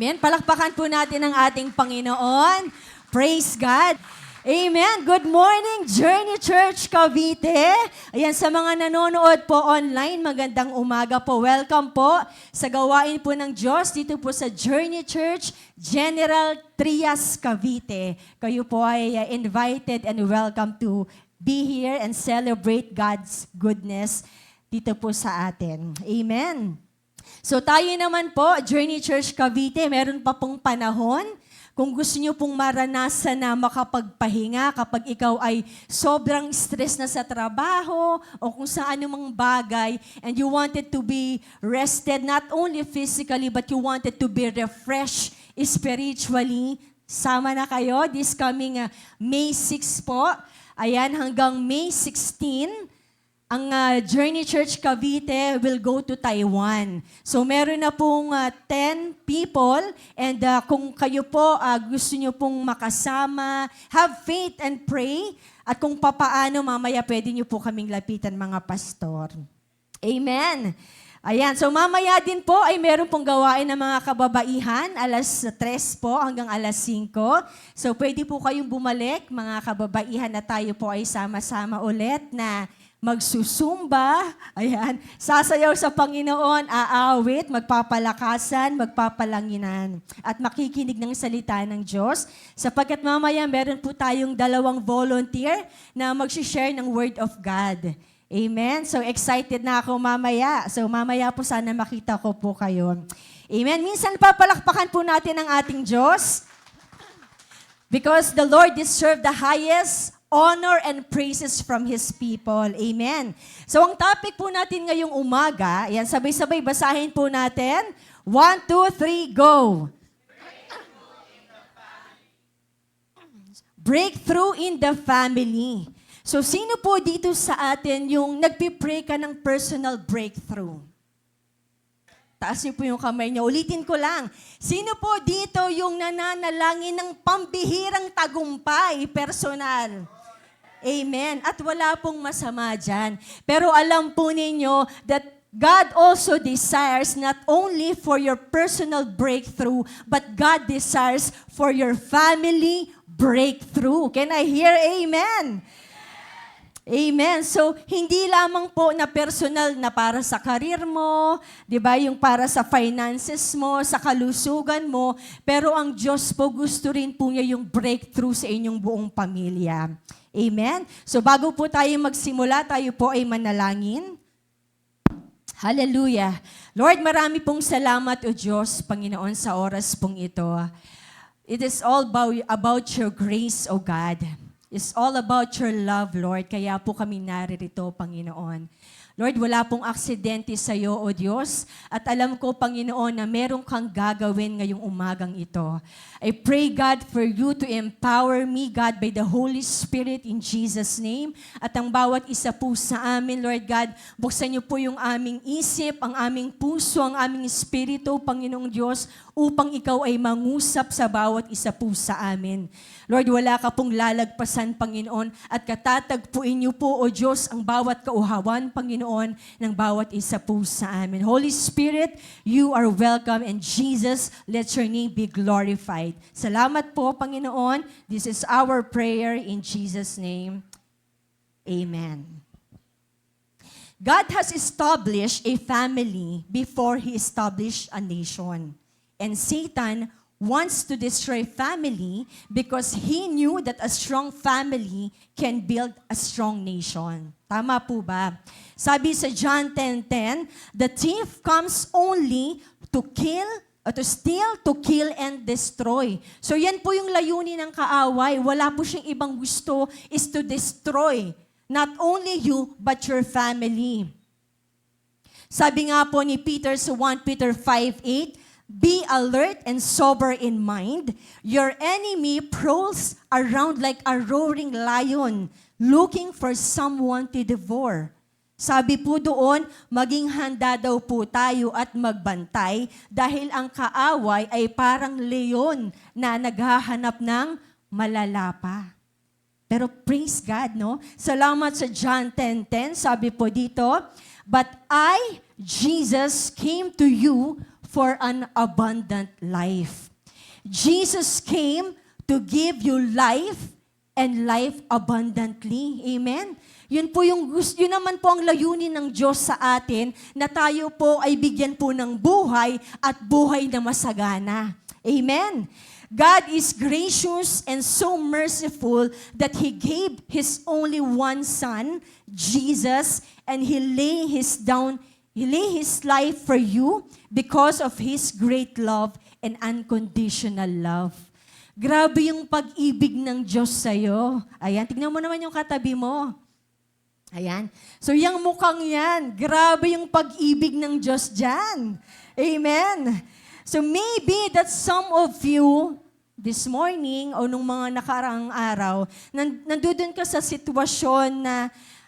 Amen. Palakpakan po natin ang ating Panginoon. Praise God. Amen. Good morning, Journey Church Cavite. Ayan, sa mga nanonood po online, magandang umaga po. Welcome po sa gawain po ng Diyos dito po sa Journey Church General Trias Cavite. Kayo po ay invited and welcome to be here and celebrate God's goodness dito po sa atin. Amen. So tayo naman po, Journey Church Cavite, meron pa pong panahon. Kung gusto niyo pong maranasan na makapagpahinga kapag ikaw ay sobrang stress na sa trabaho o kung sa anumang bagay and you wanted to be rested not only physically but you wanted to be refreshed spiritually, sama na kayo this coming May 6 po. Ayan, hanggang May 16. Ang Journey Church Cavite will go to Taiwan. So meron na pong 10 people and kung kayo po gusto nyo pong makasama, have faith and pray at kung papaano mamaya pwede nyo po kaming lapitan mga pastor. Amen. Ayan, so mamaya din po ay meron pong gawain ng mga kababaihan, alas 3 po hanggang alas 5. So pwede po kayong bumalik, mga kababaihan, na tayo po ay sama-sama ulit na magsusumba, ayan, sasayaw sa Panginoon, aawit, magpapalakasan, magpapalanginan, at makikinig ng salita ng Diyos. Sapagkat mamaya meron po tayong 2 volunteer na mag-share ng Word of God. Amen? So excited na ako mamaya. So mamaya po sana makita ko po kayo. Amen? Minsan papalakpakan po natin ang ating Diyos because the Lord deserves the highest honor and praises from His people. Amen. So ang topic po natin ngayong umaga, yan, sabay-sabay basahin po natin. 1, 2, 3, go! Breakthrough in the family. So sino po dito sa atin yung nagpipray ka ng personal breakthrough? Taas niyo po yung kamay niyo. Ulitin ko lang. Sino po dito yung nananalangin ng pambihirang tagumpay personal? Amen. At wala pong masama dyan. Pero alam po ninyo that God also desires not only for your personal breakthrough, but God desires for your family breakthrough. Can I hear amen? Amen. So, hindi lamang po na personal na para sa karir mo, di ba, yung para sa finances mo, sa kalusugan mo, pero ang Diyos po gusto rin po niya yung breakthrough sa inyong buong pamilya. Amen? So, bago po tayo magsimula, tayo po ay manalangin. Hallelujah. Lord, marami pong salamat, O Diyos, Panginoon, sa oras pong ito. It is all about your grace, O God. It's all about your love, Lord. Kaya po kami naririto, Panginoon. Lord, wala pong aksidente sa iyo, O Diyos. At alam ko, Panginoon, na meron kang gagawin ngayong umagang ito. I pray, God, for you to empower me, God, by the Holy Spirit in Jesus' name. At ang bawat isa po sa amin, Lord God, buksan niyo po yung aming isip, ang aming puso, ang aming espiritu, Panginoong Diyos, upang ikaw ay mangusap sa bawat isa po sa amin. Lord, wala ka pong lalagpasan, Panginoon, at katatagpuin niyo po, O Diyos, ang bawat kauhawan, Panginoon, ng bawat isa po sa amin. Holy Spirit, you are welcome, and Jesus, let your name be glorified. Salamat po, Panginoon. This is our prayer in Jesus' name. Amen. God has established a family before He established a nation. And Satan wants to destroy family because he knew that a strong family can build a strong nation. Tama po ba? Sabi sa John 10:10, the thief comes only to kill, to steal, to kill, and destroy. So yan po yung layunin ng kaaway. Wala po siyang ibang gusto is to destroy not only you, but your family. Sabi nga po ni Peter sa 1 Peter 5:8, be alert and sober in mind. Your enemy prowls around like a roaring lion, looking for someone to devour. Sabi po doon, maging handa daw po tayo at magbantay dahil ang kaaway ay parang leon na naghahanap ng malalapa. Pero praise God, no? Salamat sa John 10:10, sabi po dito, but I, Jesus, came to you for an abundant life. Jesus came to give you life and life abundantly. Amen? Yun po yun naman po ang layunin ng Diyos sa atin, na tayo po ay bigyan po ng buhay at buhay na masagana. Amen? God is gracious and so merciful that He gave His only one Son, Jesus, and He lay His life for you because of His great love and unconditional love. Grabe yung pag-ibig ng Diyos sa'yo. Ayan, tignan mo naman yung katabi mo. Ayan. So, yung mukhang yan, grabe yung pag-ibig ng Diyos dyan. Amen. So, maybe that some of you, this morning o nung mga nakaraang araw, nandoon ka sa sitwasyon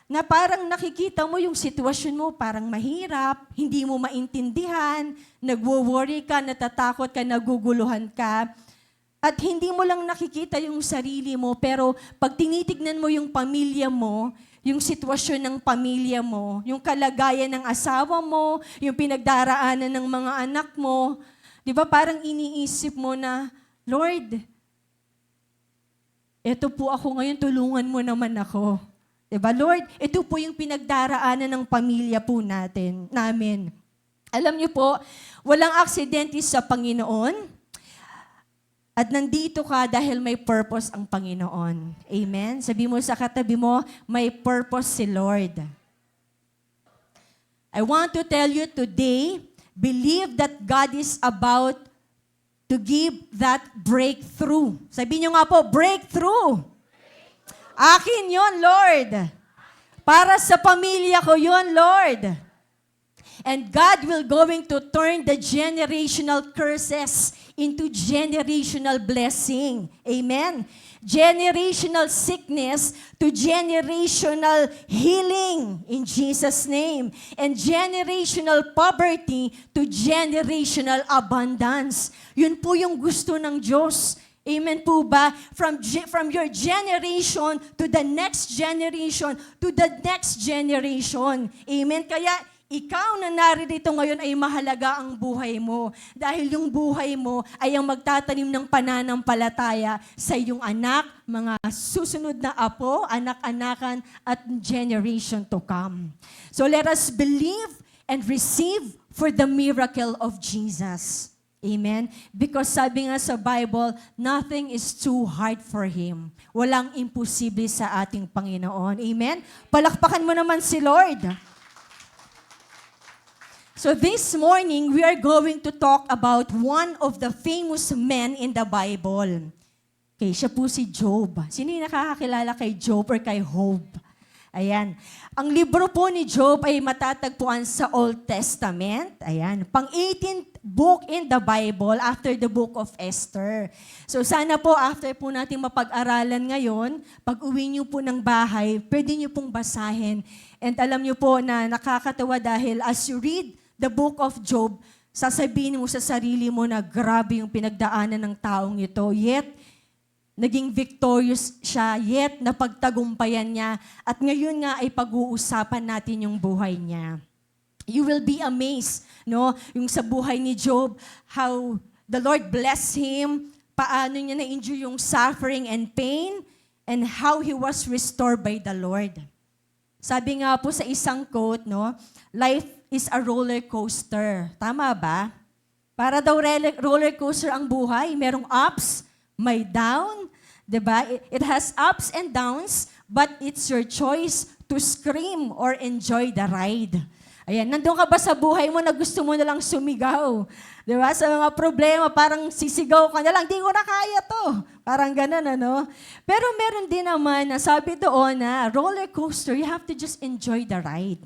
na parang nakikita mo yung sitwasyon mo, parang mahirap, hindi mo maintindihan, nagwo-worry ka, natatakot ka, naguguluhan ka, at hindi mo lang nakikita yung sarili mo, pero pag tinitignan mo yung pamilya mo, yung sitwasyon ng pamilya mo, yung kalagayan ng asawa mo, yung pinagdaraanan ng mga anak mo, di ba parang iniisip mo na, Lord, ito po ako ngayon, tulungan mo naman ako. Diba, Lord, ito po yung pinagdaraanan ng pamilya po namin. Alam niyo po, walang aksidente sa Panginoon. At nandito ka dahil may purpose ang Panginoon. Amen? Sabi mo sa katabi mo, may purpose si Lord. I want to tell you today, believe that God is about to give that breakthrough. Sabi niyo nga po, breakthrough. Akin yon, Lord. Para sa pamilya ko yon, Lord. And God will going to turn the generational curses into generational blessing. Amen. Generational sickness to generational healing in Jesus' name. And generational poverty to generational abundance. Yun po yung gusto ng Diyos. Amen po ba? From your generation to the next generation to the next generation. Amen? Kaya ikaw na naririto ngayon ay mahalaga ang buhay mo. Dahil yung buhay mo ay ang magtatanim ng pananampalataya sa iyong anak, mga susunod na apo, anak-anakan, at generation to come. So let us believe and receive for the miracle of Jesus. Amen? Because sabi nga sa Bible, nothing is too hard for Him. Walang imposible sa ating Panginoon. Amen? Palakpakan mo naman si Lord. So this morning, we are going to talk about one of the famous men in the Bible. Okay, siya po si Job. Sino yung nakakakilala kay Job or kay Job? Ayan. Ang libro po ni Job ay matatagpuan sa Old Testament. Ayan. Pang-18th book in the Bible after the book of Esther. So sana po after po natin mapag-aralan ngayon, pag uwi niyo po ng bahay, pwede niyo pong basahin. And alam niyo po na nakakatawa dahil as you read the book of Job, sasabihin mo sa sarili mo na grabe yung pinagdaanan ng taong ito. Yet, naging victorious siya, yet napagtagumpayan niya. At ngayon nga ay pag-uusapan natin yung buhay niya. You will be amazed, no? Yung sa buhay ni Job, how the Lord blessed him, paano niya na-endure yung suffering and pain, and how he was restored by the Lord. Sabi nga po sa isang quote, no? Life is a roller coaster. Tama ba? Para daw roller coaster ang buhay. Merong ups, may down. Diba? It has ups and downs, but it's your choice to scream or enjoy the ride. Ayan, nandun ka ba sa buhay mo na gusto mo na lang sumigaw? Diba? Sa mga problema, parang sisigaw ka na lang, di ko na kaya to. Parang ganun, ano? Pero meron din naman na sabi doon na roller coaster, you have to just enjoy the ride.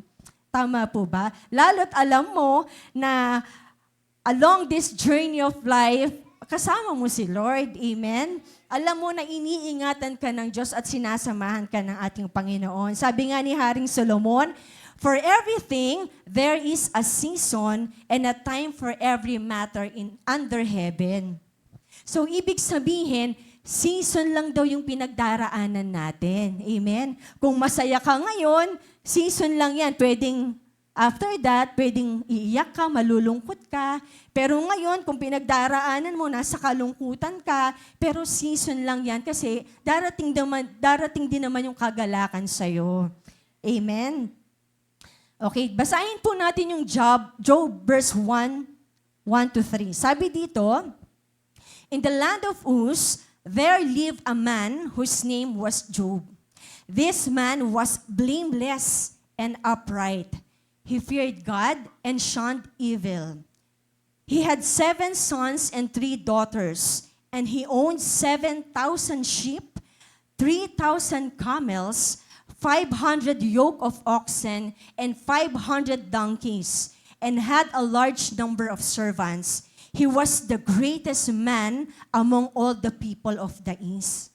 Tama po ba? Lalo't alam mo na along this journey of life, kasama mo si Lord. Amen? Alam mo na iniingatan ka ng Diyos at sinasamahan ka ng ating Panginoon. Sabi nga ni Haring Solomon, for everything, there is a season and a time for every matter under heaven. So, ibig sabihin, season lang daw yung pinagdaraanan natin. Amen? Kung masaya ka ngayon, season lang yan. Pwedeng After that, pwedeng iiyak ka, malulungkot ka. Pero ngayon, kung pinagdaraanan mo, nasa kalungkutan ka, pero season lang yan kasi darating din naman yung kagalakan sa'yo. Amen? Okay, basahin po natin yung Job verse 1 to 3. Sabi dito, in the land of Uz, there lived a man whose name was Job. This man was blameless and upright. He feared God and shunned evil. He had 7 sons and 3 daughters, and he owned 7,000 sheep, 3,000 camels, 500 yoke of oxen, and 500 donkeys, and had a large number of servants. He was the greatest man among all the people of the east.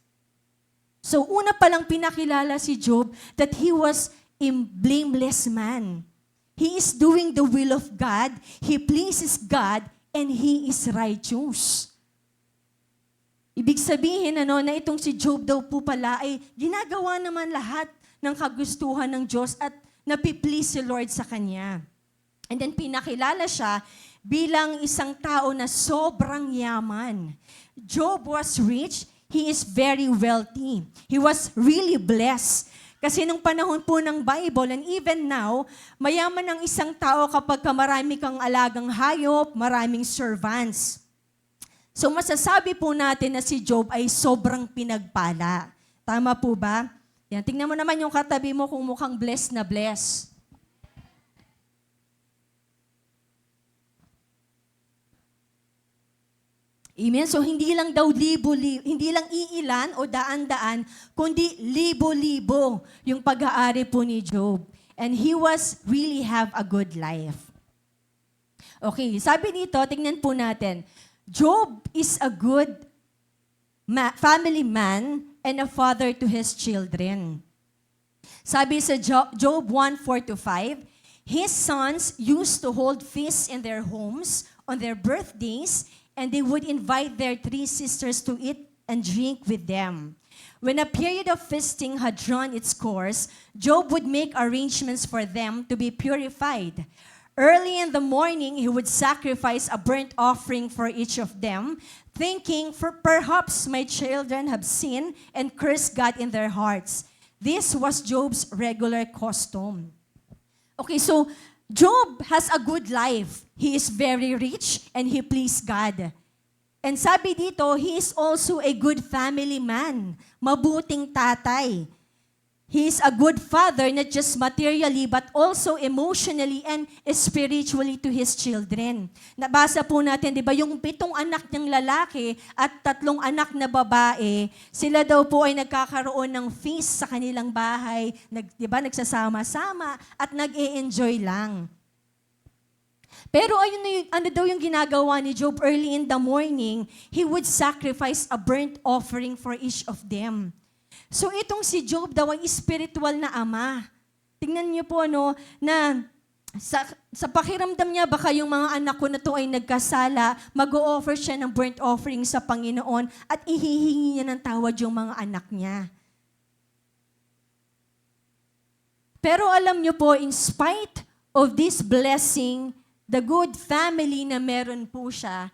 So una palang pinakilala si Job that he was a blameless man. He is doing the will of God, he pleases God, and he is righteous. Ibig sabihin na itong si Job daw po pala ay ginagawa naman lahat ng kagustuhan ng Diyos at napiplease si Lord sa kanya. And then pinakilala siya bilang isang tao na sobrang yaman. Job was rich, he is very wealthy. He was really blessed. Kasi nung panahon po ng Bible, and even now, mayaman ang isang tao kapag marami kang alagang hayop, maraming servants. So masasabi po natin na si Job ay sobrang pinagpala. Tama po ba? Yan, tingnan mo naman yung katabi mo kung mukhang blessed na blessed. Amen? So hindi lang daw hindi lang iilan o daan-daan, kundi libo-libo yung pag-aari po ni Job. And he was really have a good life. Okay, sabi dito, tingnan po natin. Job is a good family man and a father to his children. Sabi sa Job 1:4-5, his sons used to hold feasts in their homes on their birthdays, and they would invite their 3 sisters to eat and drink with them. When a period of feasting had drawn its course, Job would make arrangements for them to be purified. Early in the morning, he would sacrifice a burnt offering for each of them, thinking, for perhaps my children have sinned and cursed God in their hearts. This was Job's regular custom. Okay, so Job has a good life. He is very rich and he pleased God. And sabi dito, he is also a good family man. Mabuting tatay. He is a good father, not just materially, but also emotionally and spiritually to his children. Nabasa po natin, di ba, yung 7 anak niyang lalaki at 3 anak na babae, sila daw po ay nagkakaroon ng feast sa kanilang bahay, di ba, nagsasama-sama at nag-e-enjoy lang. Pero ano daw yung ginagawa ni Job early in the morning, he would sacrifice a burnt offering for each of them. So itong si Job daw ay spiritual na ama. Tingnan niyo po na sa pakiramdam niya, baka yung mga anak ko na to ay nagkasala, mag-o-offer siya ng burnt offering sa Panginoon at ihihingi niya ng tawad yung mga anak niya. Pero alam niyo po, in spite of this blessing, the good family na meron po siya,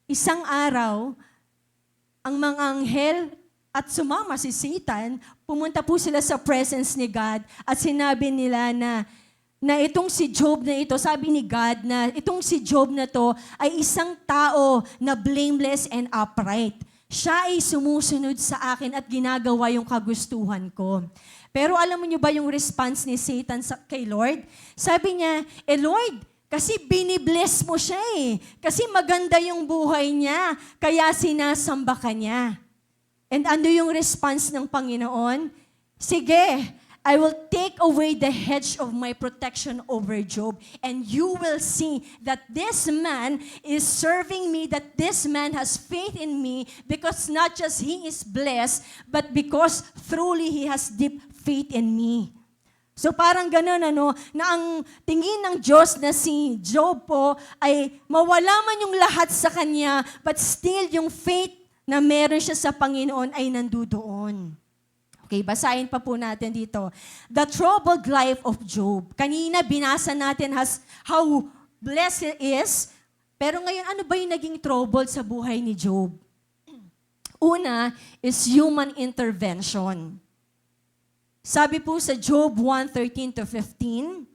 isang araw, ang mga anghel at sumama si Satan, pumunta po sila sa presence ni God at sinabi nila na itong si Job na ito, sabi ni God na itong si Job na to ay isang tao na blameless and upright. Siya ay sumusunod sa akin at ginagawa yung kagustuhan ko. Pero alam niyo ba yung response ni Satan kay Lord? Sabi niya, Lord, kasi binibless mo siya eh. Kasi maganda yung buhay niya, kaya sinasamba ka niya. And ano yung response ng Panginoon? Sige, I will take away the hedge of my protection over Job, and you will see that this man is serving me, that this man has faith in me, because not just he is blessed, but because truly he has deep faith in me. So parang ganun na ang tingin ng Diyos na si Job po ay mawala man yung lahat sa kanya, but still yung faith na meron siya sa Panginoon ay nandudoon. Okay, basahin pa po natin dito. The troubled life of Job. Kanina binasa natin how blessed he is. Pero ngayon, ano ba yung naging trouble sa buhay ni Job? Una is human intervention. Sabi po sa Job 1:13-15,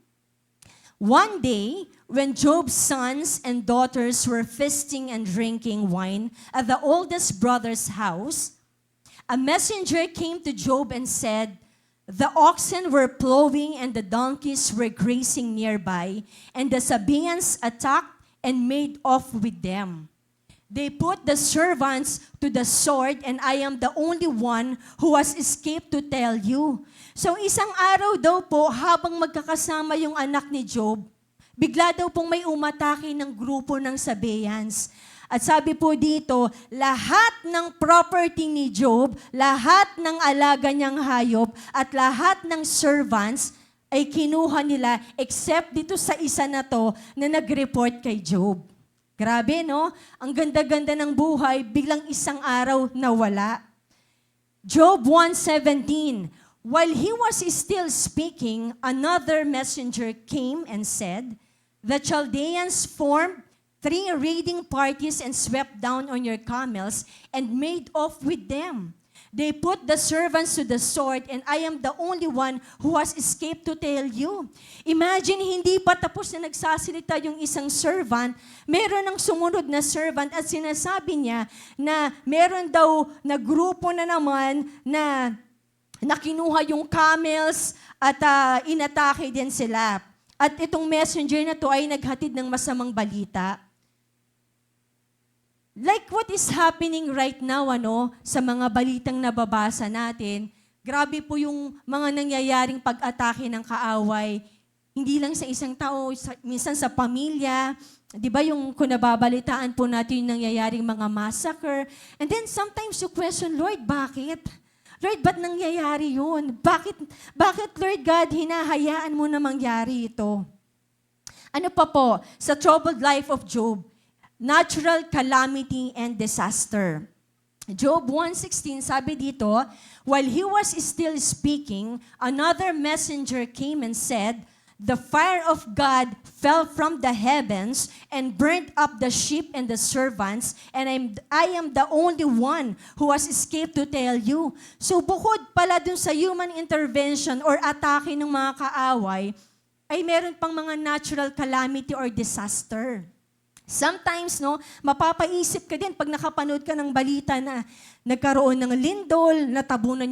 one day, when Job's sons and daughters were feasting and drinking wine at the oldest brother's house, a messenger came to Job and said, the oxen were plowing and the donkeys were grazing nearby, and the Sabaeans attacked and made off with them. They put the servants to the sword, and I am the only one who has escaped to tell you. So isang araw daw po, habang magkakasama yung anak ni Job, bigla daw pong may umatake ng grupo ng Sabaeans. At sabi po dito, lahat ng property ni Job, lahat ng alaga niyang hayop, at lahat ng servants ay kinuha nila except dito sa isa na to na nag-report kay Job. Grabe, no? Ang ganda-ganda ng buhay, biglang isang araw nawala. Job 1:17, while he was still speaking, another messenger came and said, the Chaldeans formed 3 raiding parties and swept down on your camels and made off with them. They put the servants to the sword, and I am the only one who has escaped to tell you. Imagine, hindi pa tapos na nagsasalita yung isang servant, meron ng sumunod na servant at sinasabi niya na meron daw na grupo na naman na kinuha yung camels at inatake din sila. At itong messenger na to ay naghatid ng masamang balita. Like what is happening right now, sa mga balitang nababasa natin, grabe po yung mga nangyayaring pag-atake ng kaaway. Hindi lang sa isang tao, minsan sa pamilya. Di ba yung kung nababalitaan po natin yung nangyayaring mga massacre. And then sometimes you question, Lord, bakit? Lord, ba't nangyayari yun? Bakit, Lord God, hinahayaan mo na mangyari ito? Ano pa po? Sa troubled life of Job, natural calamity and disaster. Job 1:16, sabi dito, while he was still speaking, another messenger came and said, the fire of God fell from the heavens and burnt up the sheep and the servants, and I am the only one who has escaped to tell you. So bukod pala dun sa human intervention or atake ng mga kaaway, ay meron pang mga natural calamity or disaster. Sometimes, mapapaisip ka din pag nakapanood ka ng balita na nagkaroon ng lindol, natabunan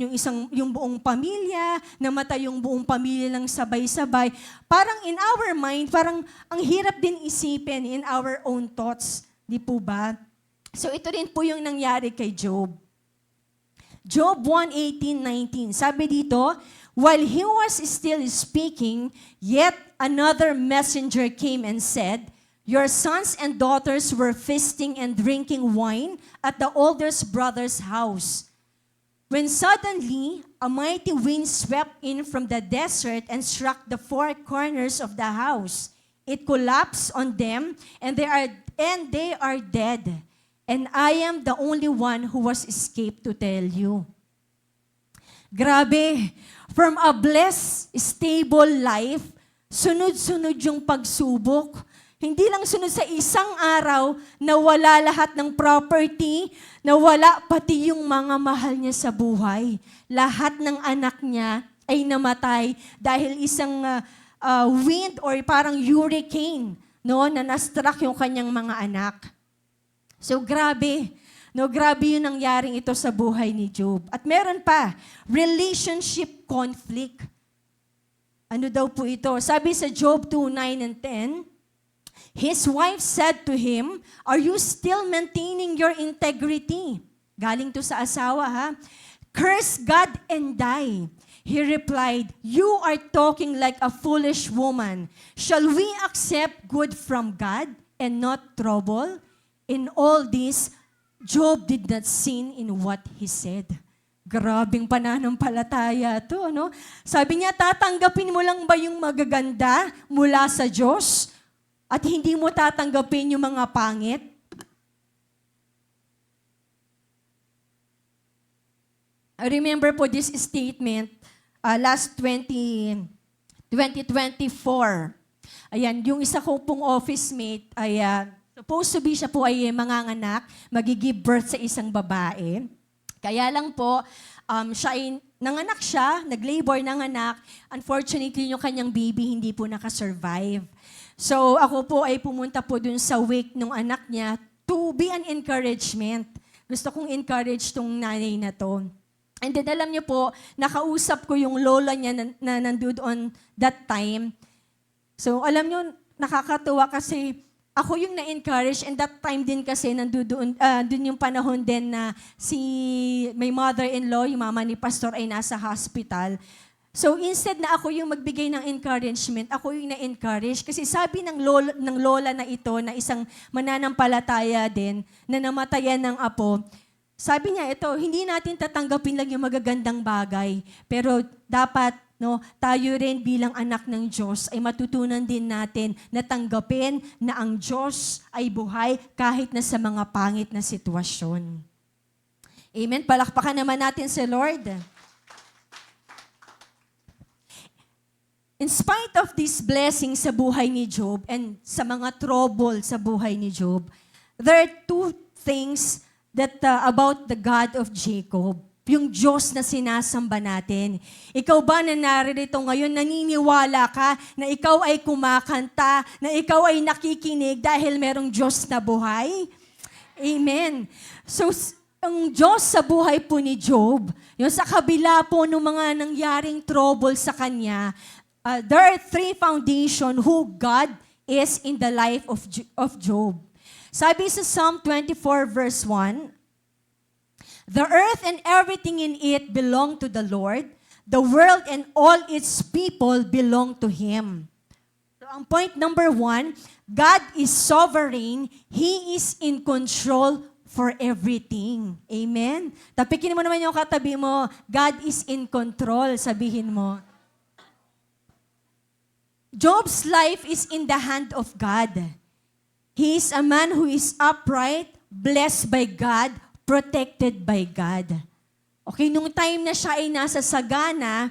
yung buong pamilya, namatay yung buong pamilya ng sabay-sabay. Parang in our mind, parang ang hirap din isipin in our own thoughts. Di po ba? So ito rin po yung nangyari kay Job. Job 1:18-19, sabi dito, while he was still speaking, yet another messenger came and said, your sons and daughters were feasting and drinking wine at the oldest brother's house. When suddenly a mighty wind swept in from the desert and struck the 4 corners of the house. It collapsed on them, and they are dead. And I am the only one who was escaped to tell you. Grabe, from a blessed, stable life, sunod-sunod yung pagsubok. Hindi lang sunod sa isang araw, nawala lahat ng property, nawala pati yung mga mahal niya sa buhay. Lahat ng anak niya ay namatay dahil isang wind or parang hurricane na na-struck yung kanyang mga anak. So grabe. Grabe yung nangyaring ito sa buhay ni Job. At meron pa, relationship conflict. Ano daw po ito? Sabi sa Job 2:9 and 10, his wife said to him, are you still maintaining your integrity? Galing to sa asawa, ha? Curse God and die. He replied, you are talking like a foolish woman. Shall we accept good from God and not trouble? In all this, Job did not sin in what he said. Grabing pananampalataya to, no? Sabi niya, tatanggapin mo lang ba yung magaganda mula sa Diyos? At hindi mo tatanggapin yung mga pangit? I remember po this statement last 2024. Ayan, yung isa ko pong office mate ay supposed to be siya po ay manganganak, mag-give birth sa isang babae. Kaya lang po, nanganak siya, nag-labor, nanganak. Unfortunately, yung kanyang baby hindi po nakasurvive. So ako po ay pumunta po dun sa wake ng anak niya to be an encouragement. Gusto kong encourage tong nanay na to. And then alam niyo po, nakausap ko yung lola niya na nandoon that time. So alam niyo, nakakatuwa kasi ako yung na-encourage and that time din kasi dun yung panahon din na my mother-in-law, yung mama ni pastor ay nasa hospital. So instead na ako yung magbigay ng encouragement, ako yung na-encourage kasi sabi ng lola na ito na isang mananampalataya din na namatayan ng apo. Sabi niya ito, hindi natin tatanggapin lang yung magagandang bagay, pero dapat tayo rin bilang anak ng Diyos ay matutunan din natin na tanggapin na ang Diyos ay buhay kahit na sa mga pangit na sitwasyon. Amen. Palakpakan naman natin si Lord. In spite of this blessing sa buhay ni Job and sa mga trouble sa buhay ni Job, there are two things that about the God of Jacob. Yung Diyos na sinasamba natin. Ikaw ba na naririto ngayon, naniniwala ka na ikaw ay kumakanta, na ikaw ay nakikinig dahil merong Diyos na buhay? Amen. So, ang Diyos sa buhay po ni Job, yung sa kabila po ng mga nangyaring trouble sa kanya, there are three foundations who God is in the life of Job. Sabi sa Psalm 24 verse 1, "The earth and everything in it belong to the Lord. The world and all its people belong to Him." So ang point number 1, God is sovereign. He is in control for everything. Amen? Tapikin mo naman yung katabi mo, God is in control. Sabihin mo. Job's life is in the hand of God. He is a man who is upright, blessed by God, protected by God. Okay, nung time na siya ay nasa sagana,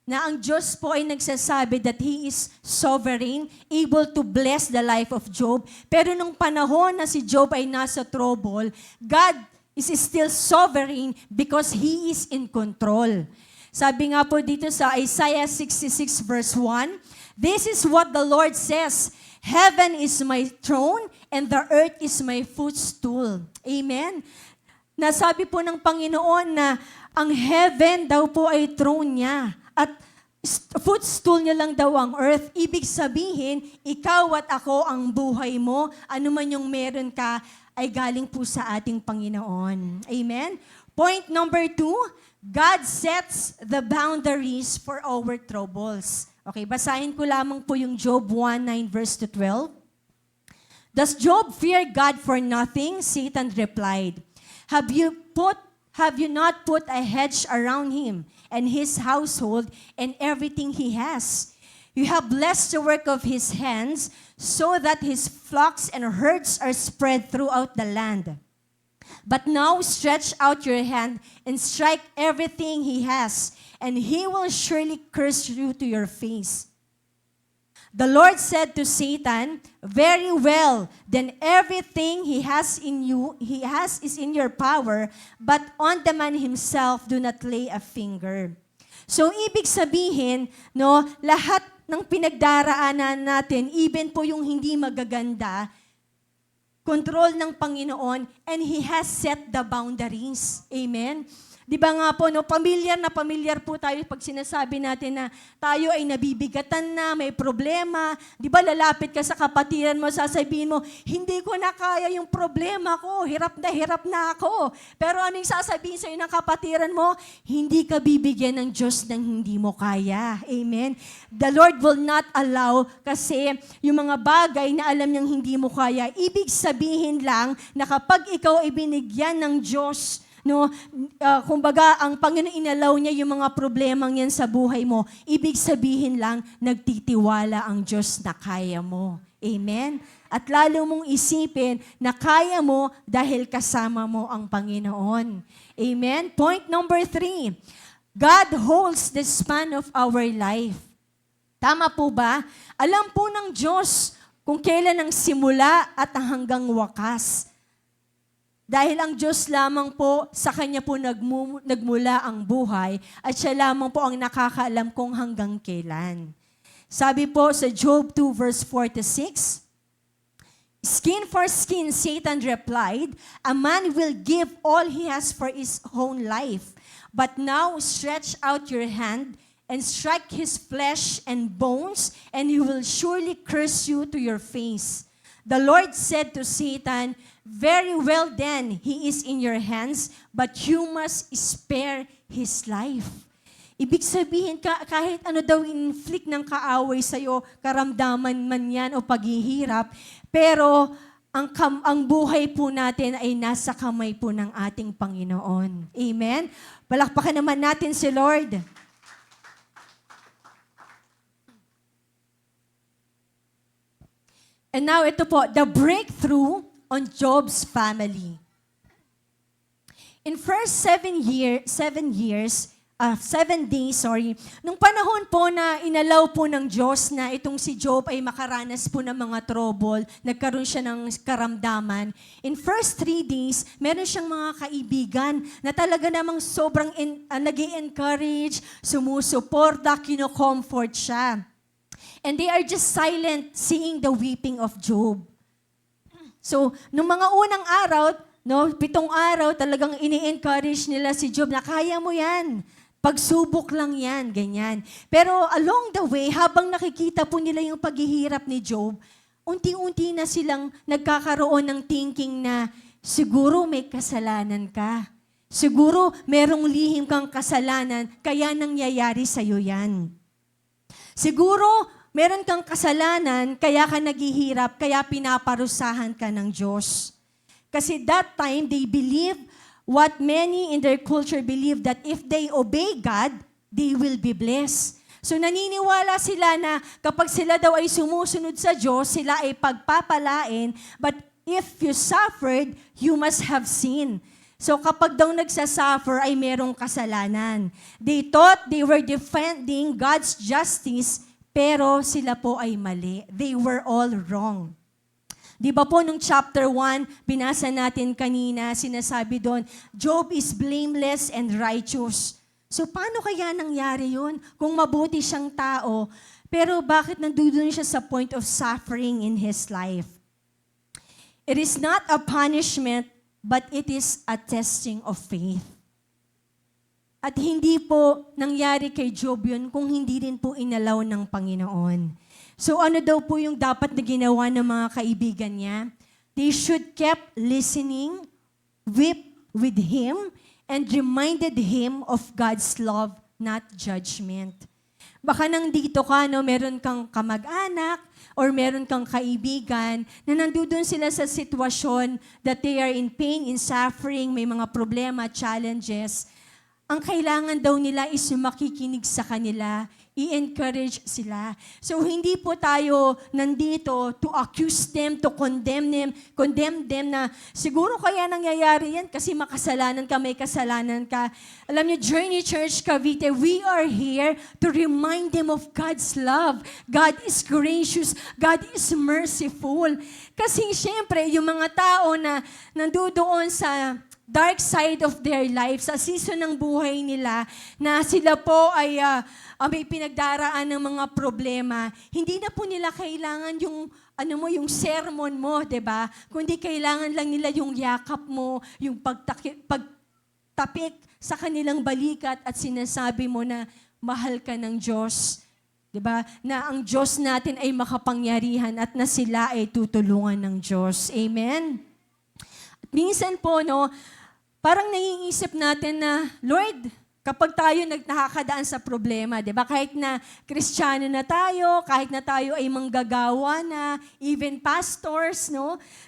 na ang Diyos po ay nagsasabi that He is sovereign, able to bless the life of Job. Pero nung panahon na si Job ay nasa trouble, God is still sovereign because He is in control. Sabi nga po dito sa Isaiah 66 verse 1, "This is what the Lord says, Heaven is my throne and the earth is my footstool." Amen. Nasabi po ng Panginoon na ang heaven daw po ay throne niya at footstool niya lang daw ang earth. Ibig sabihin, ikaw at ako ang buhay mo, ano man yung meron ka, ay galing po sa ating Panginoon. Amen? Point number 2, God sets the boundaries for our troubles. Okay, basahin ko lamang po yung Job 1:9 verse to 12. "Does Job fear God for nothing?" Satan replied. Have you not put a hedge around him and his household and everything he has? You have blessed the work of his hands so that his flocks and herds are spread throughout the land. But now stretch out your hand and strike everything he has, and he will surely curse you to your face. The Lord said to Satan, "Very well, then everything he has is in your power, but on the man himself do not lay a finger." So ibig sabihin, lahat ng pinagdaraanan natin, even po yung hindi magaganda, control ng Panginoon, and He has set the boundaries. Amen? Di ba nga po, pamilyar po tayo pag sinasabi natin na tayo ay nabibigatan na, may problema. Di ba lalapit ka sa kapatiran mo, sasabihin mo, hindi ko na kaya yung problema ko, hirap na ako. Pero ano yung sasabihin sa'yo ng kapatiran mo? Hindi ka bibigyan ng Diyos ng hindi mo kaya. Amen? The Lord will not allow kasi yung mga bagay na alam niyang hindi mo kaya, ibig sabihin lang na kapag ikaw ay binigyan ng Diyos, kumbaga, ang Panginoon inalaw niya yung mga problemang yan sa buhay mo. Ibig sabihin lang, nagtitiwala ang Diyos na kaya mo. Amen? At lalo mong isipin na kaya mo dahil kasama mo ang Panginoon. Amen? Point number 3, God holds the span of our life. Tama po ba? Alam po ng Diyos kung kailan ang simula at ang hanggang wakas. Dahil ang Diyos lamang po, sa Kanya po nagmula ang buhay at Siya lamang po ang nakakaalam kung hanggang kailan. Sabi po sa Job 2 verse 4-6, skin for skin, Satan replied, a man will give all he has for his own life. But now stretch out your hand and strike his flesh and bones, and he will surely curse you to your face. The Lord said to Satan, very well then, he is in your hands, but you must spare his life. Ibig sabihin, kahit ano daw inflict ng kaaway sa'yo, karamdaman man yan o paghihirap, pero ang buhay po natin ay nasa kamay po ng ating Panginoon. Amen? Palakpakan naman natin si Lord. And now ito po, the breakthrough on Job's family. In first 7 days, nung panahon po na inalaw po ng Diyos na itong si Job ay makaranas po ng mga trouble, nagkaroon siya ng karamdaman, in first 3 days, meron siyang mga kaibigan na talaga namang sobrang nag-i-encourage, sumusuporta, kino-comfort siya. And they are just silent seeing the weeping of Job. So, nung mga unang araw, 7 araw, talagang ini-encourage nila si Job na kaya mo yan. Pagsubok lang yan, ganyan. Pero along the way, habang nakikita po nila yung paghihirap ni Job, unti-unti na silang nagkakaroon ng thinking na siguro may kasalanan ka. Siguro merong lihim kang kasalanan, kaya nangyayari sa'yo yan. Siguro meron kang kasalanan, kaya ka naghihirap, kaya pinaparusahan ka ng Diyos. Kasi that time, they believe what many in their culture believe, that if they obey God, they will be blessed. So naniniwala sila na kapag sila daw ay sumusunod sa Diyos, sila ay pagpapalain, but if you suffered, you must have sinned. So kapag daw nagsasuffer ay merong kasalanan. They thought they were defending God's justice, pero sila po ay mali. They were all wrong. Di ba po nung chapter 1, binasa natin kanina, sinasabi doon, Job is blameless and righteous. So paano kaya nangyari yun? Kung mabuti siyang tao, pero bakit nandun siya sa point of suffering in his life? It is not a punishment, but it is a testing of faith. At hindi po nangyari kay Job yun kung hindi rin po inalaw ng Panginoon. So ano daw po yung dapat na ginawa ng mga kaibigan niya? They should keep listening, weep with him, and reminded him of God's love, not judgment. Baka nandito ka, meron kang kamag-anak, or meron kang kaibigan na nandun sila sa sitwasyon that they are in pain, in suffering, may mga problema, challenges. Ang kailangan daw nila is makikinig sa kanila, i-encourage sila. So hindi po tayo nandito to accuse them, to condemn them na siguro kaya nangyayari yan kasi makasalanan ka, may kasalanan ka. Alam niyo, Journey Church Cavite, we are here to remind them of God's love. God is gracious. God is merciful. Kasi siyempre, yung mga tao na nandoon sa dark side of their life, sa season ng buhay nila, na sila po ay may pinagdaraan ng mga problema, hindi na po nila kailangan yung yung sermon mo, 'di ba? Kundi kailangan lang nila yung yakap mo, yung pagtapik sa kanilang balikat at sinasabi mo na mahal ka ng Diyos. 'Di ba? Na ang Diyos natin ay makapangyarihan at na sila ay tutulungan ng Diyos. Amen. At minsan po parang naiisip natin na, Lord, kapag tayo nakakadaan sa problema, di ba? Kahit na Kristiyano na tayo, kahit na tayo ay manggagawa na, even pastors,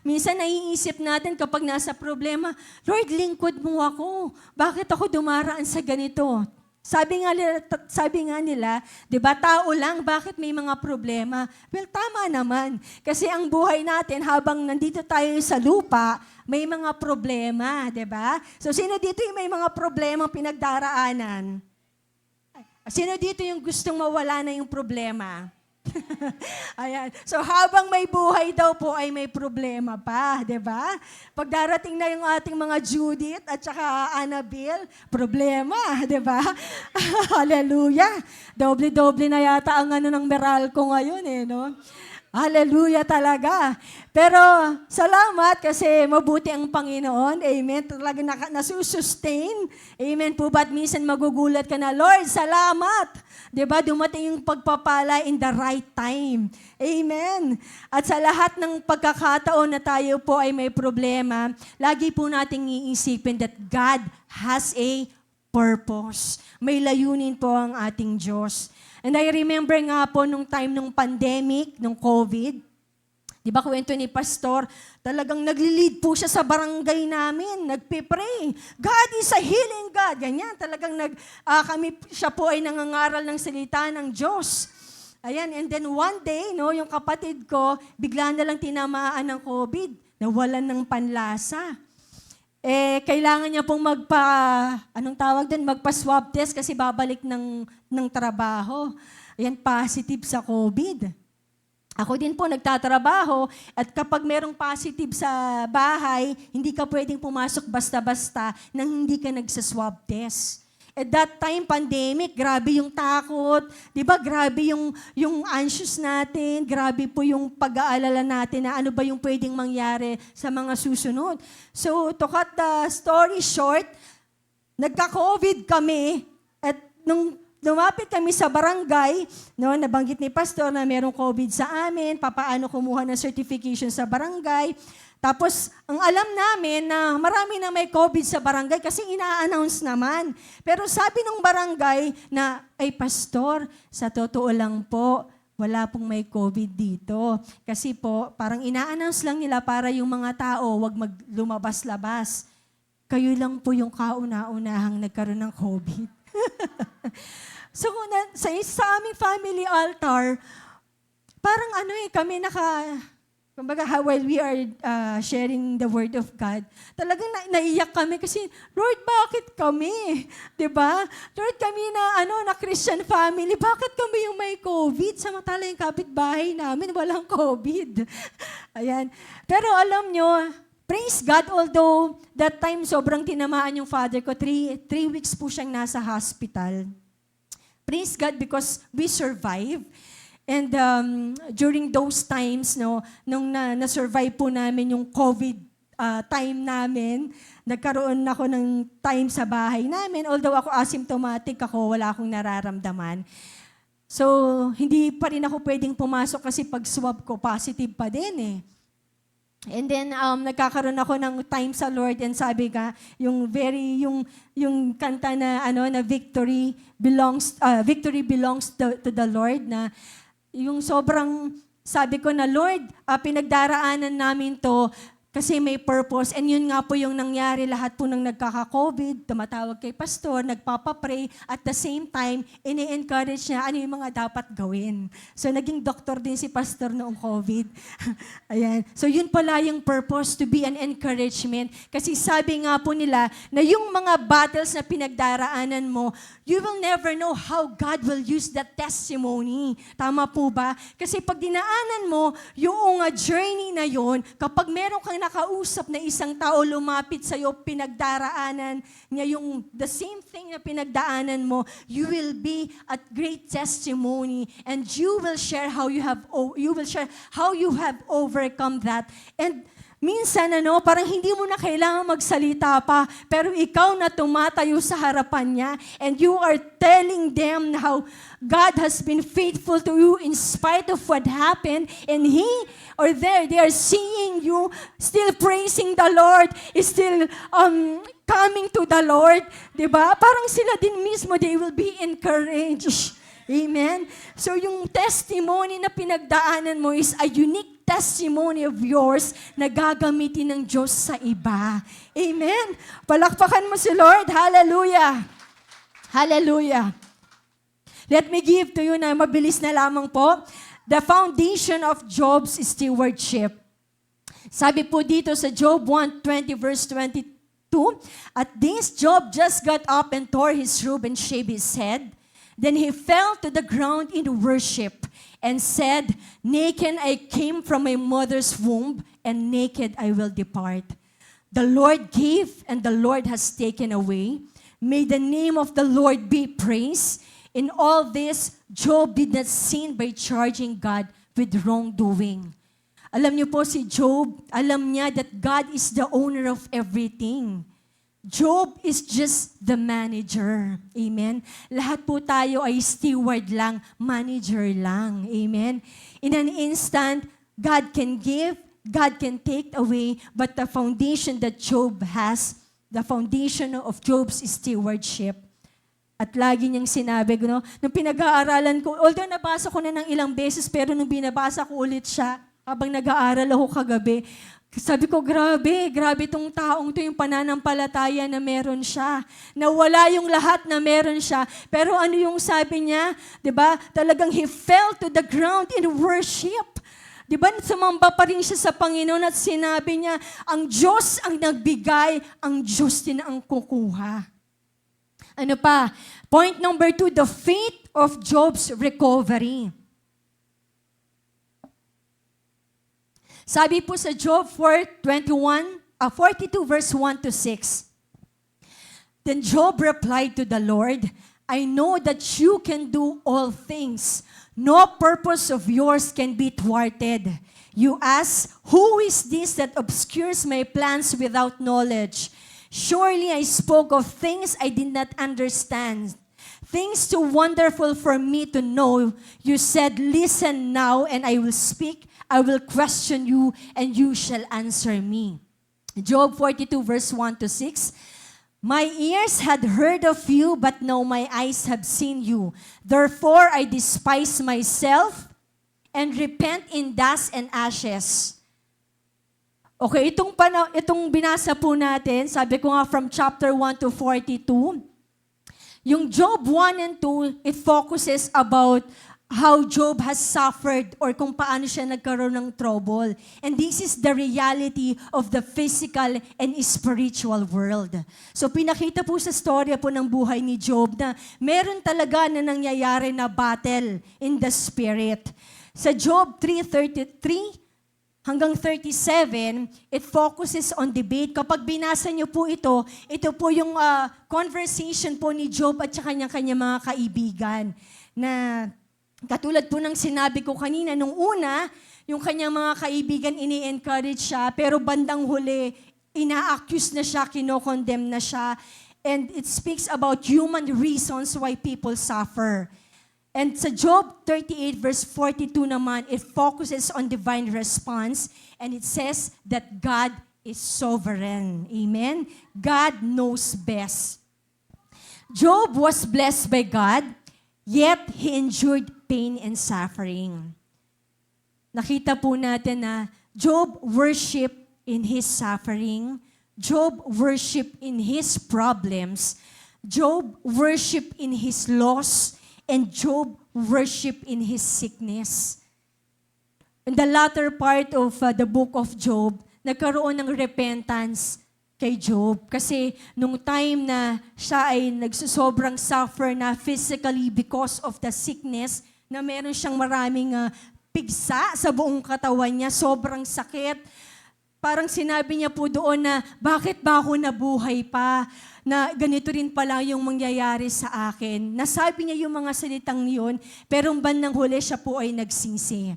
minsan naiisip natin kapag nasa problema, Lord, lingkod mo ako. Bakit ako dumaraan sa ganito? Sabi nga nila, 'di ba, tao lang, bakit may mga problema? Well, tama naman. Kasi ang buhay natin habang nandito tayo sa lupa, may mga problema, 'di ba? So sino dito yung may mga problema pinagdaraanan? Sino dito yung gustong mawala na yung problema? Ayan. So habang may buhay daw po ay may problema pa, 'di ba? Pag darating na yung ating mga Judith at saka Annabelle, problema, 'di ba? Hallelujah. Doble-doble na yata ang ano ng Meralco ngayon no? Hallelujah talaga. Pero salamat kasi mabuti ang Panginoon. Amen. Talagang nasusustain. Amen po ba't minsan magugulat ka na, Lord, salamat. Diba? Dumating yung pagpapala in the right time. Amen. At sa lahat ng pagkakataon na tayo po ay may problema, lagi po nating iisipin that God has a purpose. May layunin po ang ating Diyos. And I remember nga po nung time nung pandemic, nung COVID, di ba kwento ni Pastor, talagang nagli-lead po siya sa barangay namin, nagpe-pray. God is a healing God. Ganyan, talagang siya po ay nangangaral ng salita ng Diyos. Ayan, and then one day, yung kapatid ko, bigla na lang tinamaan ng COVID, nawalan ng panlasa. Kailangan niya pong magpa-swab test kasi babalik ng trabaho. Ayan, positive sa COVID. Ako din po nagtatrabaho at kapag merong positive sa bahay, hindi ka pwedeng pumasok basta-basta nang hindi ka nagsaswab test. At that time, pandemic, grabe yung takot, di ba? Grabe yung anxious natin, grabe po yung pag-aalala natin na ano ba yung pwedeng mangyari sa mga susunod. So, to cut the story short, nagka-COVID kami at nung lumapit kami sa barangay, nabanggit ni Pastor na merong COVID sa amin, papaano kumuha ng certification sa barangay. Tapos, ang alam namin na marami na may COVID sa barangay kasi ina-announce naman. Pero sabi ng barangay na, ay Pastor, sa totoo lang po, wala pong may COVID dito. Kasi po, parang ina-announce lang nila para yung mga tao wag lumabas-labas. Kayo lang po yung kauna-unahang nagkaroon ng COVID. So, sa aming family altar, parang kami kumbaga, while we are sharing the Word of God, talagang naiyak kami kasi, Lord, bakit kami? Diba? Lord, kami na Christian family, bakit kami yung may COVID? Samantala yung kapitbahay namin, walang COVID. Ayan. Pero alam nyo, praise God, although that time sobrang tinamaan yung father ko, 3 weeks po siyang nasa hospital. Praise God because we survived. And during those times, nung na-survive po namin yung COVID time namin, nagkaroon ako ng time sa bahay namin. Although ako asymptomatic wala akong nararamdaman. So, hindi pa rin ako pwedeng pumasok kasi pag swab ko, positive pa din And then, nagkakaroon ako ng time sa Lord and sabi ka, yung kanta na victory belongs to the Lord na yung sobrang sabi ko na, Lord, pinagdaraanan namin to kasi may purpose. And yun nga po yung nangyari, lahat po ng nagkaka-COVID, tumatawag kay Pastor, nagpapapray, at the same time, ini-encourage niya ano yung mga dapat gawin. So, naging doktor din si Pastor noong COVID. Ayan. So, yun pala yung purpose, to be an encouragement. Kasi sabi nga po nila, na yung mga battles na pinagdaraanan mo, you will never know how God will use that testimony. Tama po ba? Kasi pag dinaanan mo, yung journey na yun, kapag meron kang nakausap na isang tao lumapit sa'yo, pinagdaraanan niya yung the same thing na pinagdaanan mo, you will be at great testimony and you will share how you have overcome that. And minsan, parang hindi mo na kailangan magsalita pa, pero ikaw na tumatayo sa harapan niya and you are telling them how God has been faithful to you in spite of what happened, and they are seeing you still praising the Lord, still coming to the Lord, diba? Parang sila din mismo, they will be encouraged. Amen? So yung testimony na pinagdaanan mo is a unique testimony of yours na gagamitin ng Diyos sa iba. Amen? Palakpakan mo si Lord. Hallelujah! Hallelujah. Let me give to you na mabilis na lamang po. The foundation of Job's stewardship. Sabi po dito sa Job 1:20 verse 22, at this Job just got up and tore his robe and shaved his head. Then he fell to the ground in worship and said, naked I came from my mother's womb, and naked I will depart. The Lord gave, and the Lord has taken away. May the name of the Lord be praised. In all this, Job did not sin by charging God with wrongdoing. Alam niyo po si Job, alam niya that God is the owner of everything. Job is just the manager. Amen? Lahat po tayo ay steward lang, manager lang. Amen? In an instant, God can give, God can take away, but the foundation that Job has, the foundation of Job's stewardship. At lagi niyang sinabi, no, nung pinag-aaralan ko, although nabasa ko na ng ilang beses, pero nung binabasa ko ulit siya, habang nag-aaral ako kagabi, sabi ko, grabe itong taong to, yung pananampalataya na meron siya. Nawala yung lahat na meron siya. Pero ano yung sabi niya? Diba? Talagang he fell to the ground in worship. Diba? Sumamba pa rin siya sa Panginoon at sinabi niya, ang Diyos ang nagbigay, ang Diyos din ang kukuha. Ano pa? Point number 2, the faith of Job's recovery. Sabi po sa Job 42 verse 1 to 6. Then Job replied to the Lord, I know that you can do all things. No purpose of yours can be thwarted. You ask, who is this that obscures my plans without knowledge? Surely I spoke of things I did not understand, things too wonderful for me to know. You said, listen now, and I will speak. I will question you, and you shall answer me. Job 42, verse 1 to 6. My ears had heard of you, but now my eyes have seen you. Therefore I despise myself and repent in dust and ashes. Okay, itong binasa po natin, sabi ko nga from chapter 1 to 42, yung Job 1 and 2, it focuses about how Job has suffered or kung paano siya nagkaroon ng trouble. And this is the reality of the physical and spiritual world. So pinakita po sa storya po ng buhay ni Job na meron talaga na nangyayari na battle in the spirit. Sa Job 3:33, hanggang 37, it focuses on debate. Kapag binasa niyo po ito po yung conversation po ni Job at saka kanyang mga kaibigan. Na katulad po ng sinabi ko kanina, nung una, yung kanyang mga kaibigan ini-encourage siya, pero bandang huli, ina-accuse na siya, kinokondemn na siya. And it speaks about human reasons why people suffer. And sa Job 38 verse 42 naman, it focuses on divine response and it says that God is sovereign. Amen? God knows best. Job was blessed by God, yet he endured pain and suffering. Nakita po natin na Job worshiped in his suffering. Job worshiped in his problems. Job worshiped in his loss. And Job worshiped in his sickness. In the latter part of the book of Job, nagkaroon ng repentance kay Job. Kasi nung time na siya ay nagsusobrang suffer na physically because of the sickness, na meron siyang maraming pigsa sa buong katawan niya, sobrang sakit. Parang sinabi niya po doon na, bakit ba ako nabuhay pa? Na ganito rin pala yung mangyayari sa akin. Nasabi niya yung mga salitang yun, pero bandang huli siya po ay nagsisi.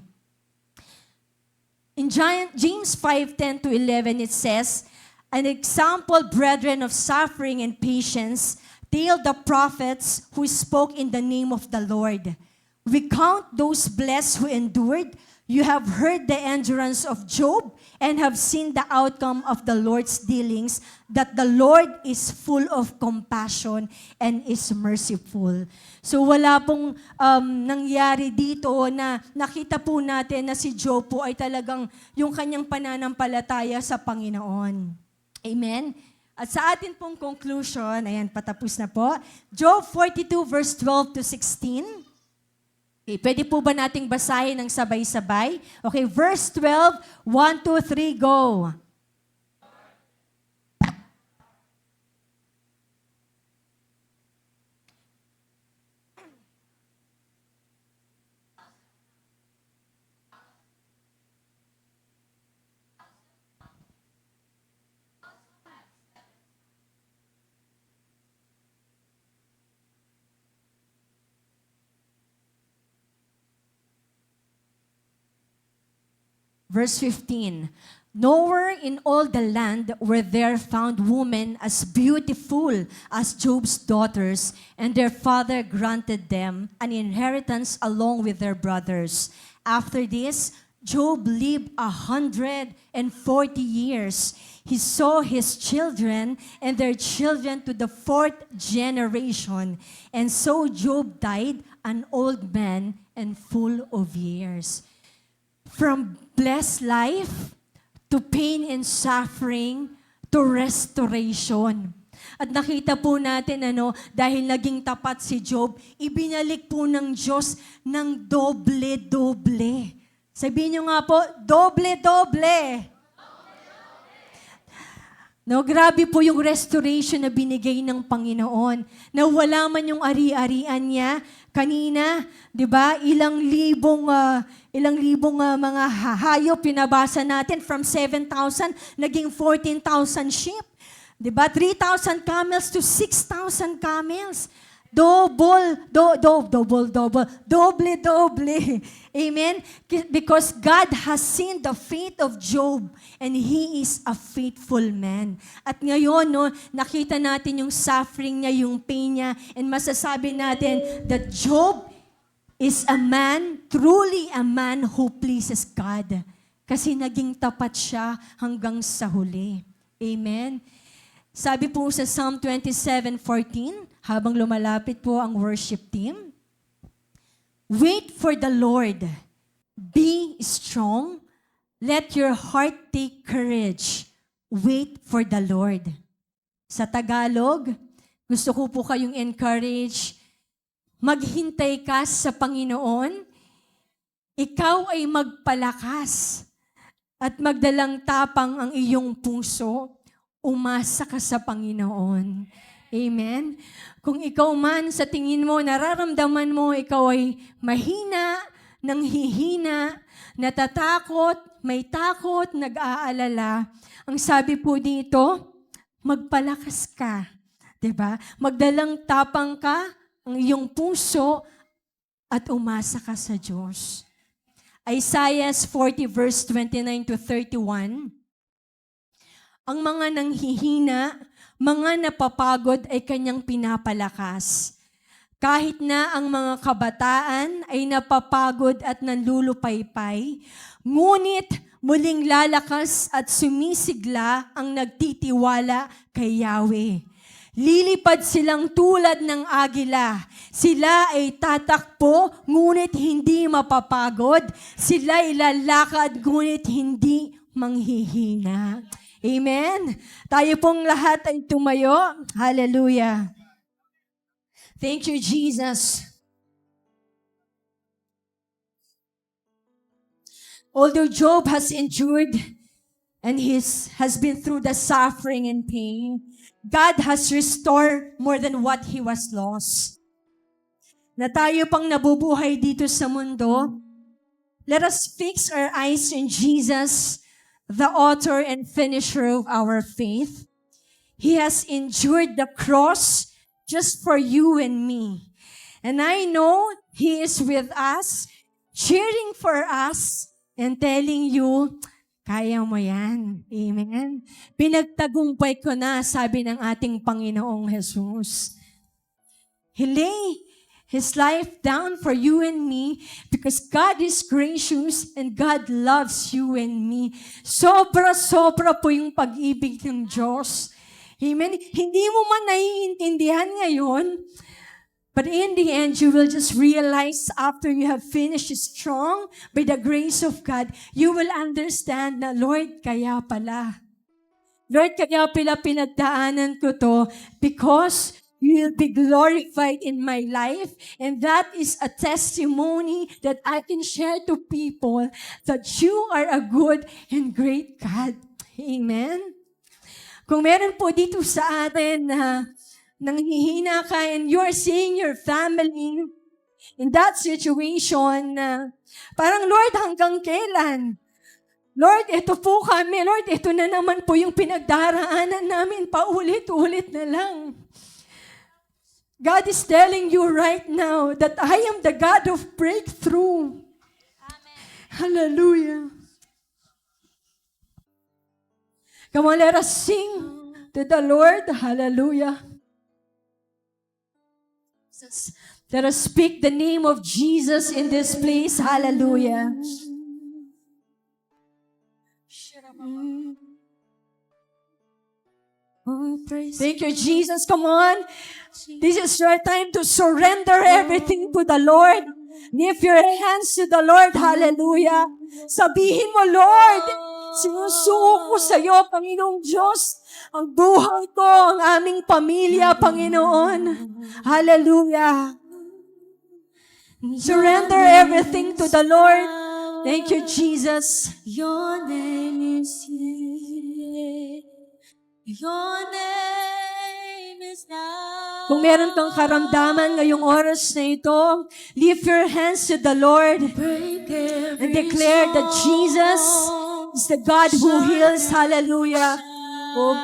In James 5:10 to 11, it says, an example, brethren, of suffering and patience, tell the prophets who spoke in the name of the Lord. We count those blessed who endured. You have heard the endurance of Job and have seen the outcome of the Lord's dealings, that the Lord is full of compassion and is merciful. So wala pong nangyari dito na nakita po natin na si Job po ay talagang yung kanyang pananampalataya sa Panginoon. Amen? At sa atin pong conclusion, ayan, patapos na po. Job 42 verse 12 to 16. Okay, pwede po ba nating basahin ng sabay-sabay? Okay, verse 12, 1, 2, 3, go. Verse 15, nowhere in all the land were there found women as beautiful as Job's daughters, and their father granted them an inheritance along with their brothers. After this, Job lived 140 years. He saw his children and their children to the fourth generation. And so Job died an old man and full of years. From blessed life to pain and suffering to restoration. At nakita po natin, dahil naging tapat si Job, ibinalik po ng Diyos ng doble-doble. Sabihin nyo nga po, doble-doble. No, grabe po yung restoration na binigay ng Panginoon. Na wala man yung ari-arian niya. Kanina, 'di ba? Ilang libong mga hayop pinabasa natin from 7,000 naging 14,000 sheep. 'Di ba? 3,000 camels to 6,000 camels. Doble. Amen? Because God has seen the faith of Job and he is a faithful man. At ngayon, nakita natin yung suffering niya, yung pain niya, and masasabi natin that Job is a man, truly a man who pleases God. Kasi naging tapat siya hanggang sa huli. Amen? Sabi po sa Psalm 27:14, habang lumalapit po ang worship team, wait for the Lord. Be strong. Let your heart take courage. Wait for the Lord. Sa Tagalog, gusto ko po kayong encourage, maghintay ka sa Panginoon, ikaw ay magpalakas at magdalang tapang ang iyong puso, umasa ka sa Panginoon. Amen? Kung ikaw man sa tingin mo, nararamdaman mo, ikaw ay mahina, nanghihina, natatakot, may takot, nag-aalala. Ang sabi po dito, magpalakas ka. 'Di ba? Magdalang tapang ka, ang iyong puso, at umasa ka sa Diyos. Isaiah 40 verse 29 to 31, ang mga nanghihina, mga napapagod ay kanyang pinapalakas. Kahit na ang mga kabataan ay napapagod at nanlulupaypay, ngunit muling lalakas at sumisigla ang nagtitiwala kay Yahweh. Lilipad silang tulad ng agila. Sila ay tatakbo, ngunit hindi mapapagod. Sila ay lalakad, ngunit hindi manghihina. Amen? Tayo pong lahat ay tumayo. Hallelujah. Thank you, Jesus. Although Job has endured and has been through the suffering and pain, God has restored more than what he was lost. Na tayo pang nabubuhay dito sa mundo, let us fix our eyes on Jesus, the author and finisher of our faith. He has endured the cross just for you and me. And I know He is with us, cheering for us, and telling you, kaya mo yan. Amen? Pinagtagumpay ko na, sabi ng ating Panginoong Jesus. He lay His life down for you and me because God is gracious and God loves you and me. Sobra-sobra po yung pag-ibig ng Diyos. Amen? Hindi mo man naiintindihan ngayon, but in the end, you will just realize after you have finished strong by the grace of God, you will understand na, Lord, kaya pala. Lord, kaya pinagdaanan ko to because you will be glorified in my life. And that is a testimony that I can share to people that you are a good and great God. Amen. Kung meron po dito sa atin na nanghihina ka and you're seeing your family in that situation na parang, Lord, hanggang kailan? Lord, ito po kami. Lord, ito na naman po yung pinagdaraanan namin. Paulit-ulit na lang. God is telling you right now that I am the God of breakthrough. Amen. Hallelujah. Come on, let us sing to the Lord. Hallelujah. Let us speak the name of Jesus in this place. Hallelujah. Thank you, Jesus. Come on. This is your time to surrender everything to the Lord. Lift your hands to the Lord. Hallelujah. Sabihin mo, Lord, sinusuko ko sa iyo, Panginoong Diyos, ang buhay ko, ang aming pamilya, Panginoon. Hallelujah. Surrender everything to the Lord. Thank you, Jesus. Your name is here. Your name is now. Kung meron kang karamdaman ngayong oras na ito, lift your hands to the Lord and declare that Jesus is the God who heals. Hallelujah. Oh.